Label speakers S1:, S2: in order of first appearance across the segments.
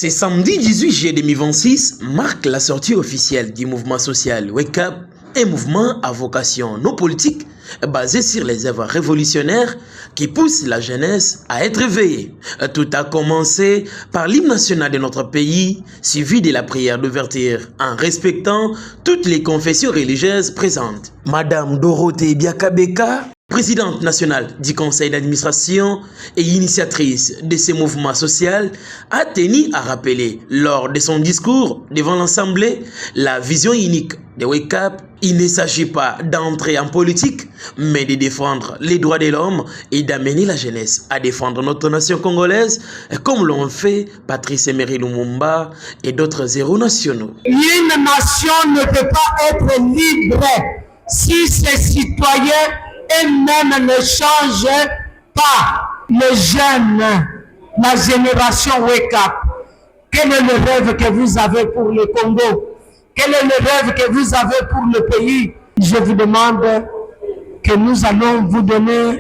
S1: Ce samedi 18 juillet 2026 marque la sortie officielle du mouvement social Wake Up, un mouvement à vocation non politique basé sur les œuvres révolutionnaires qui poussent la jeunesse à être éveillée. Tout a commencé par l'hymne national de notre pays, suivi de la prière d'ouverture en respectant toutes les confessions religieuses présentes. Madame Dorothée Biakabeka, présidente nationale du conseil d'administration et initiatrice de ce mouvement social, a tenu à rappeler lors de son discours devant l'Assemblée la vision unique de Wake Up. Il ne s'agit pas d'entrer en politique, mais de défendre les droits de l'homme et d'amener la jeunesse à défendre notre nation congolaise, comme l'ont fait Patrice Emery Lumumba et d'autres héros nationaux.
S2: Une nation ne peut pas être libre si ses citoyens eux-mêmes ne changent pas. Les jeunes, la génération Wake Up, quel est le rêve que vous avez pour le Congo? Quel est le rêve que vous avez pour le pays? Je vous demande que nous allons vous donner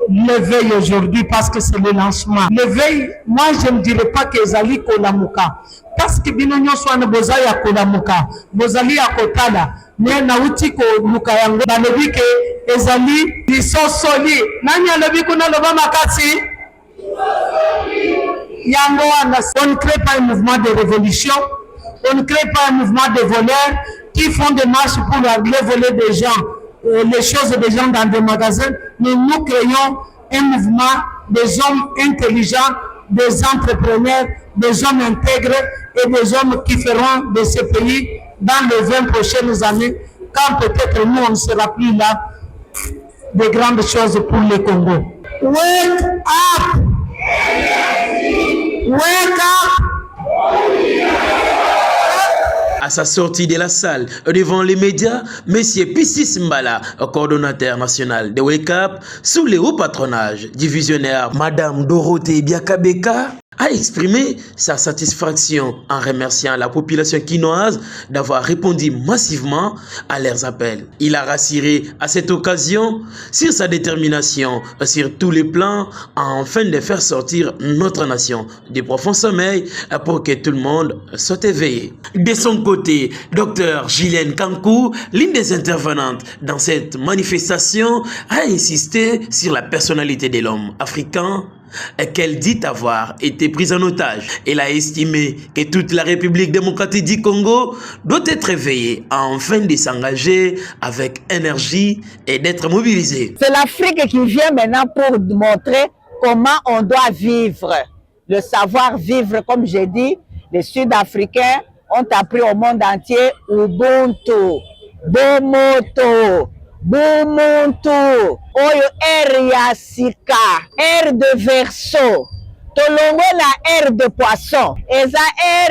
S2: l'éveil aujourd'hui parce que c'est le lancement. L'éveil, moi je ne dirais pas que Zali Kolamuka. Parce que binonyo swana bozali ya Kolamuka, bozali ya Kotala, mais nauti Kolamuka yango, balobi ke ezali lisosoli. Nani alobi kuna loba makasi? Yango wana, on ne crée pas un mouvement de révolution. On ne crée pas un mouvement de voleurs qui font des marches pour aller voler des gens, les choses des gens dans des magasins. Mais nous créons un mouvement des hommes intelligents, des entrepreneurs, des hommes intègres et des hommes qui feront de ce pays dans les 20 prochaines années, quand peut-être nous on ne sera plus là, de grandes choses pour le Congo. Wake up! Wake up!
S1: À sa sortie de la salle, devant les médias, M. Pissis Mbala, coordonnateur national de Wake Up, sous le haut patronage du visionnaire Madame Dorothée Biakabeka, a exprimé sa satisfaction en remerciant la population quinoise d'avoir répondu massivement à leurs appels. Il a rassuré à cette occasion sur sa détermination sur tous les plans afin de faire sortir notre nation du profond sommeil pour que tout le monde soit éveillé. De son côté, Dr Gilène Kankou, l'une des intervenantes dans cette manifestation, a insisté sur la personnalité de l'homme africain qu'elle dit avoir été prise en otage. Elle a estimé que toute la République démocratique du Congo doit être éveillée afin de s'engager avec énergie et d'être mobilisée.
S3: C'est l'Afrique qui vient maintenant pour montrer comment on doit vivre. Le savoir-vivre, comme j'ai dit, les Sud-Africains ont appris au monde entier Ubuntu, Bomoto, Bumuntu, Oyo ya sika, de verso, tolongo la de poisson, eza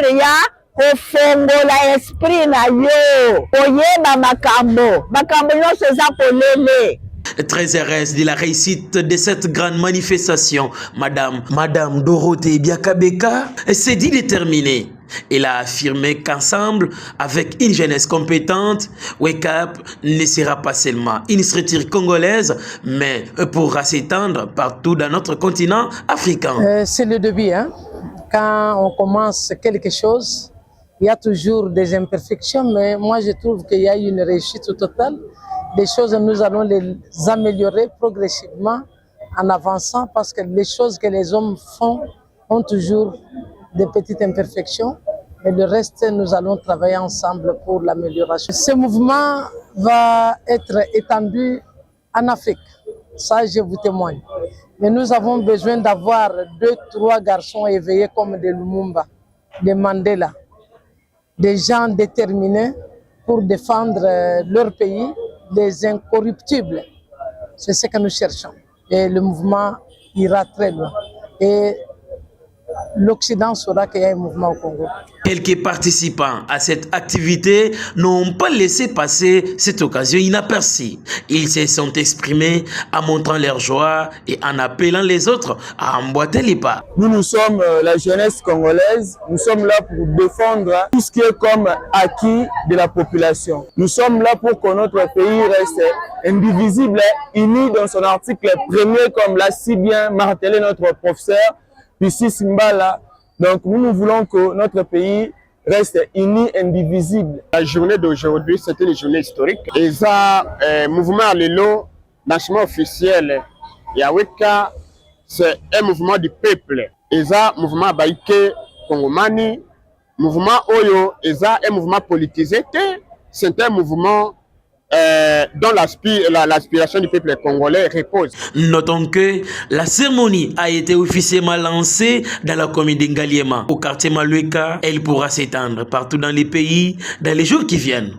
S3: ya kofongo la esprit na yo, oyeba makambo, makambo nyonso eza polele.
S1: Très heureuse de la réussite de cette grande manifestation, Madame Dorothée Biakabeka s'est dit déterminée. Elle a affirmé qu'ensemble, avec une jeunesse compétente, Wake Up ne sera pas seulement une structure congolaise, mais pourra s'étendre partout dans notre continent africain.
S4: C'est le début, hein? Quand on commence quelque chose, il y a toujours des imperfections, mais moi je trouve qu'il y a une réussite totale. Les choses, nous allons les améliorer progressivement en avançant parce que les choses que les hommes font ont toujours des petites imperfections, mais le reste, nous allons travailler ensemble pour l'amélioration. Ce mouvement va être étendu en Afrique, ça je vous témoigne. Mais nous avons besoin d'avoir 2-3 garçons éveillés comme des Lumumba, des Mandela, des gens déterminés pour défendre leur pays, des incorruptibles. C'est ce que nous cherchons. Et le mouvement ira très loin. Et l'Occident saura qu'il y a un mouvement au Congo.
S1: Quelques participants à cette activité n'ont pas laissé passer cette occasion inaperçue. Ils se sont exprimés en montrant leur joie et en appelant les autres à emboîter les pas.
S5: Nous sommes la jeunesse congolaise. Nous sommes là pour défendre tout ce qui est comme acquis de la population. Nous sommes là pour que notre pays reste indivisible, uni dans son article premier, comme l'a si bien martelé notre professeur Pissis Mbala. Donc nous voulons que notre pays reste uni, indivisible.
S6: La journée d'aujourd'hui, c'est une journée historique. Et ça, mouvement Lelo, lancement officiel, Yaweka, c'est un mouvement du peuple. Et ça, mouvement Baïké, Kongomani, mouvement Oyo, et ça, un mouvement politisé, c'est un mouvement dont l'aspiration du peuple congolais repose.
S1: Notons que la cérémonie a été officiellement lancée dans la commune d'Ngaliema, au quartier Malueka. Elle pourra s'étendre partout dans les pays dans les jours qui viennent.